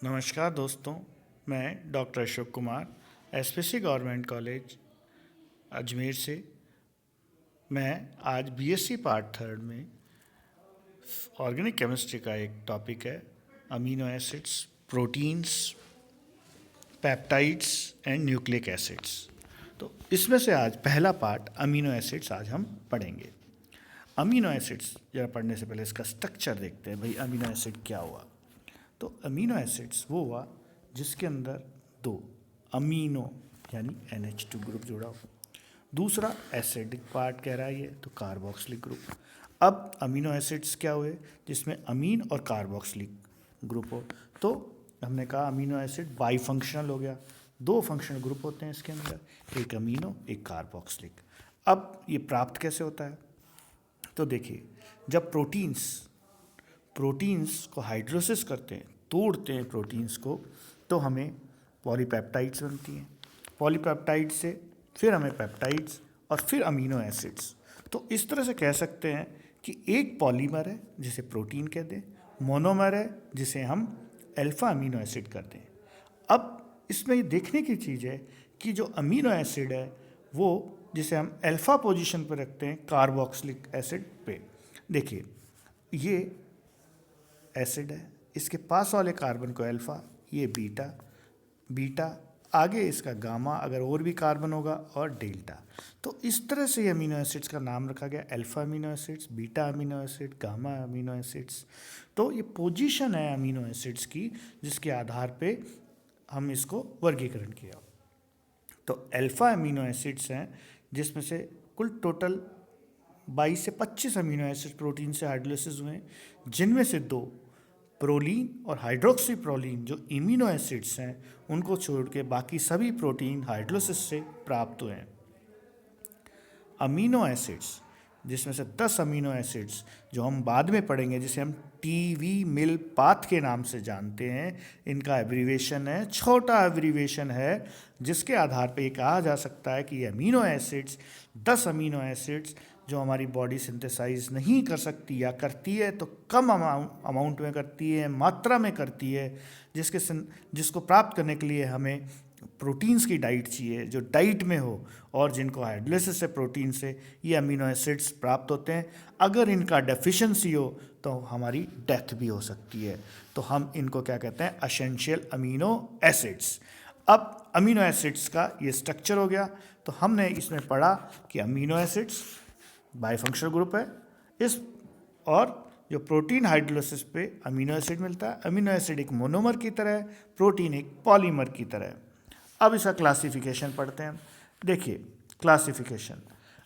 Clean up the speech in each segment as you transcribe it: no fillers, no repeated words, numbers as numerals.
नमस्कार दोस्तों, मैं doctor Ashok Kumar, SPC government college Ajmer से। मैं आज बीएससी पार्ट थर्ड में ऑर्गेनिक केमिस्ट्री का एक टॉपिक है amino acids, proteins, peptides and nucleic acids. तो इसमें से आज पहला पार्ट अमीनो एसिड्स आज हम पढ़ेंगे। अमीनो एसिड्स जरा पढ़ने से पहले इसका स्ट्रक्चर देखते हैं, भाई अमीनो एसिड क्या हुआ। तो अमीनो एसिड्स वो हुआ जिसके अंदर दो अमीनो यानी NH2 ग्रुप जुड़ा हो, दूसरा एसिडिक पार्ट कह रहा है ये तो कार्बोक्सिलिक ग्रुप। अब अमीनो एसिड्स क्या हुए जिसमें अमीन और कार्बोक्सिलिक ग्रुप हो, तो हमने कहा अमीनो एसिड बाई फंक्शनल हो गया। दो फंक्शनल ग्रुप होते हैं इसके अंदर, एक अमीनो एक कार्बोक्सिलिक। अब ये प्राप्त कैसे होता है, तो देखिए जब प्रोटीन्स को हाइड्रोलिसिस करते हैं, तोड़ते हैं प्रोटीन्स को, तो हमें पॉलीपेप्टाइड्स बनती हैं। पॉलीपेप्टाइड से फिर हमें पेप्टाइड्स और फिर अमीनो एसिड्स। तो इस तरह से कह सकते हैं कि एक पॉलीमर है जिसे प्रोटीन कहते हैं, मोनोमर है जिसे हम अल्फा अमीनो एसिड कहते हैं। अब इसमें ये देखने की चीज़ है कि जो अमीनो एसिड है वो जिसे हम अल्फा पोजीशन पर रखते हैं कार्बोक्सिलिक एसिड पे, देखिए ये एसिड है, इसके पास वाले कार्बन को अल्फा, ये बीटा आगे इसका गामा अगर और भी कार्बन होगा, और डेल्टा। तो इस तरह से ये अमीनो एसिड्स का नाम रखा गया, alpha amino acids, beta amino acid, gamma amino acids. तो ये पोजीशन है अमीनो एसिड्स की जिसके आधार पे हम इसको वर्गीकरण किया। तो अल्फा अमीनो एसिड्स हैं जिसमें से कुल टोटल 22 से 25 अमीनो एसिड प्रोटीन से हाइड्रोलिसिस हुए हैं, जिनमें से दो प्रोलीन और हाइड्रोक्सी प्रोलीन जो इम्यूनो एसिड्स हैं उनको छोड़ के बाकी सभी प्रोटीन हाइड्रोलिसिस से प्राप्त हुए हैं। अमीनो एसिड्स जिसमें से 10 अमीनो एसिड्स जो हम बाद में पढ़ेंगे, जिसे हम टीवी मिल पाथ के नाम से जानते हैं, इनका एब्रीवेशन है, छोटा एब्रीवेशन है जिसके आधार पे ये कहा जा सकता है कि ये अमीनो एसिड्स 10 अमीनो एसिड्स जो हमारी बॉडी सिंथेसाइज नहीं कर सकती या करती है तो कम अमाउंट में करती है, मात्रा में करती है, जिसको प्राप्त करने के लिए हमें प्रोटीन्स की डाइट चाहिए जो डाइट में हो, और जिनको हाइड्रोलिसिस से प्रोटीन से ये अमीनो एसिड्स प्राप्त होते हैं। अगर इनका डेफिशिएंसी हो तो हमारी डेथ भी हो सकती है। तो हम इनको क्या कहते हैं, एसेंशियल अमीनो एसिड्स। अब अमीनो एसिड्स का ये स्ट्रक्चर हो गया। तो हमने इसमें पढ़ा कि अमीनो एसिड्स बाईफंक्शनल ग्रुप है इस, और जो प्रोटीन हाइड्रोलिसिस पे अमीनो एसिड मिलता है, अमीनो एसिड एक मोनोमर की तरह है, प्रोटीन एक पॉलीमर की तरह है। अब इसका क्लासिफिकेशन पढ़ते हैं। देखिए classification,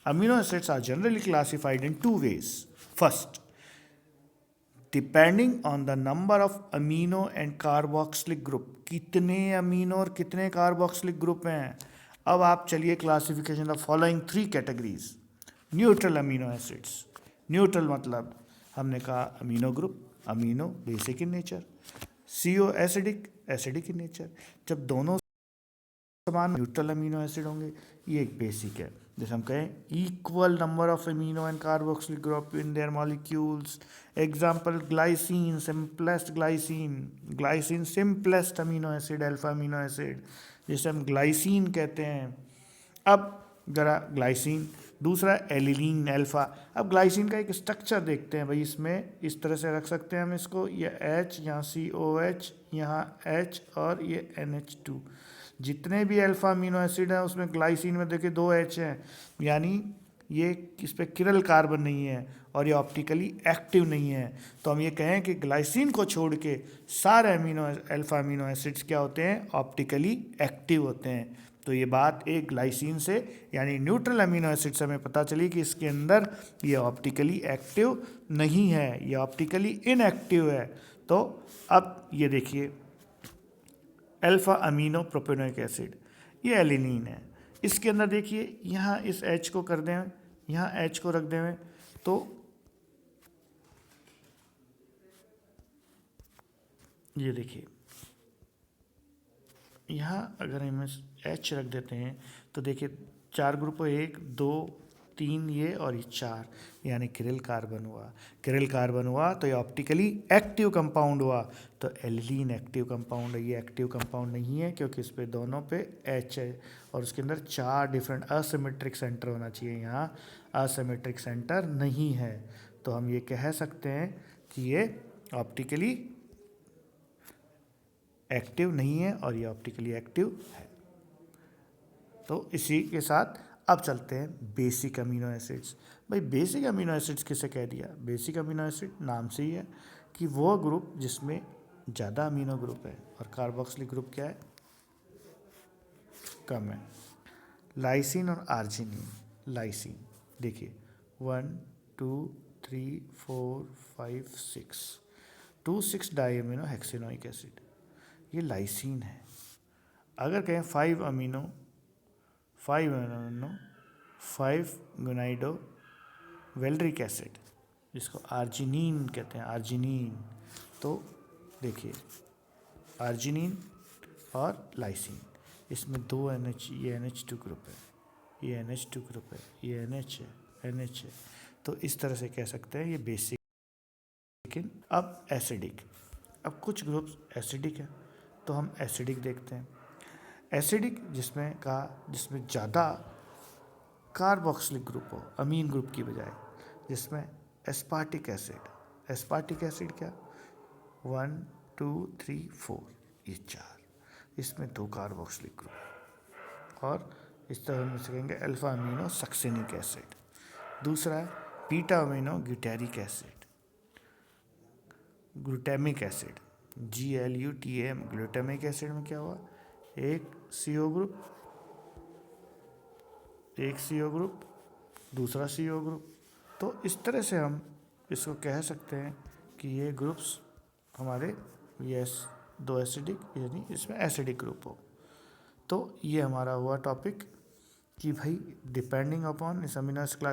amino acids are generally classified in two ways. First, depending on the number of amino and carboxylic group, कितने अमीनो और कितने कार्बोक्सिलिक ग्रुप हैं। अब आप चलिए classification the following 3 categories. Neutral amino acids, neutral मतलब हमने कहा amino group, amino basic in nature, CO acidic, acidic in nature. जब दोनों समान न्यूट्रल अमीनो एसिड होंगे, ये एक बेसिक है। जैसे हम कहें equal number of amino and carboxylic group in their molecules. Example glycine, simplest glycine, glycine simplest amino acid, alpha amino acid जिसे हम ग्लाइसिन कहते हैं। अब जरा ग्लाइसिन, दूसरा एलिलीन अल्फा। अब ग्लाइसिन का एक स्ट्रक्चर देखते हैं भाई, इसमें इस तरह से रख सकते हैं हम इसको, ये H, यहाँ COH, यहाँ H और ये NH2। जितने भी अल्फा अमीनो एसिड हैं उसमें ग्लाइसिन में देखिए 2 H हैं, यानी ये इस पर किरल कार्बन नहीं है और ये ऑप्टिकली एक्टिव नहीं है। तो हम ये कहें कि ग्लाइसिन को छोड़ के सारे अल्फा अमीनो एसिड्स क्या होते हैं, ऑप्टिकली एक्टिव होते हैं। तो ये बात एक ग्लाइसिन से यानी न्यूट्रल अमीनो एसिड से हमें पता चली कि इसके अंदर ये ऑप्टिकली एक्टिव नहीं है, ये ऑप्टिकली इनएक्टिव है। तो अब ये देखिए अल्फा अमीनो प्रोपेनोइक एसिड, ये एलिनीन है। इसके अंदर देखिए यहाँ इस H को कर दें, यहाँ H को रख दें, तो ये देखिए यहाँ अगर हम H रख देते हैं तो देखिए 4 ग्रुप, 1 2 3 ये और ये 4, यानी किरिल कार्बन हुआ। किरिल कार्बन हुआ तो ये ऑप्टिकली एक्टिव कंपाउंड हुआ, तो एल्लीन एक्टिव कंपाउंड है। ये एक्टिव कंपाउंड नहीं है क्योंकि इस पे दोनों पे H है और उसके अंदर 4 डिफरेंट असिमेट्रिक सेंटर होना चाहिए, यहाँ असिमेट्रिक सेंटर नहीं है, तो हम ये कह सकते हैं कि ये ऑप्टिकली एक्टिव नहीं है और ये ऑप्टिकली एक्टिव है। तो इसी के साथ अब चलते हैं बेसिक अमीनो एसिड्स। भाई बेसिक अमीनो एसिड्स किसे कह दिया? बेसिक अमीनो एसिड नाम से ही है कि वो ग्रुप जिसमें ज़्यादा अमीनो ग्रुप है और कार्बोक्सिलिक ग्रुप क्या है? कम है। लाइसिन और आर्जिनिन। लाइसिन देखिए 1 2 3 4 5 6, 2,6 डाई अमीनो हेक्सेनोइक एसिड, ये लाइसिन है। अगर कहें 5 अमीनो 5 गुनाइडो वेल्ड्रिक एसिड, जिसको आर्जिनिन कहते हैं, आर्जिनिन, तो देखिए आर्जिनिन और लाइसिन, इसमें 2 NH, ये NH2 ग्रुप है, ये NH2 ग्रुप है, ये NH है, NH है, तो इस तरह से कह सकते हैं ये बेसिक। लेकिन अब एसिडिक, अब कुछ ग्रुप्स एसिडिक है तो हम एसिडिक देखते हैं। एसिडिक जिसमें ज़्यादा कार्बोक्सिलिक ग्रुप हो अमीन ग्रुप की बजाय, जिसमें एस्पार्टिक एसिड, एस्पार्टिक एसिड क्या 1 2 3 4, ये 4, इसमें 2 कार्बोक्सिलिक ग्रुप, और इस तरह हम कहेंगे अल्फा अमीनो सक्सेनिक एसिड। दूसरा है beta amino glutaric acid, glutamic acid, GLUTAM, glutamic acid में क्या हुआ, एक CO ग्रुप, दूसरा CO ग्रुप, तो इस तरह से हम इसको कह सकते हैं कि ये ग्रुप्स हमारे ये 2 एसिडिक, यानी इसमें एसिडिक ग्रुप हो। तो ये हमारा हुआ टॉपिक कि भाई डिपेंडिंग अपॉन इस अमीनो एसिड क्लास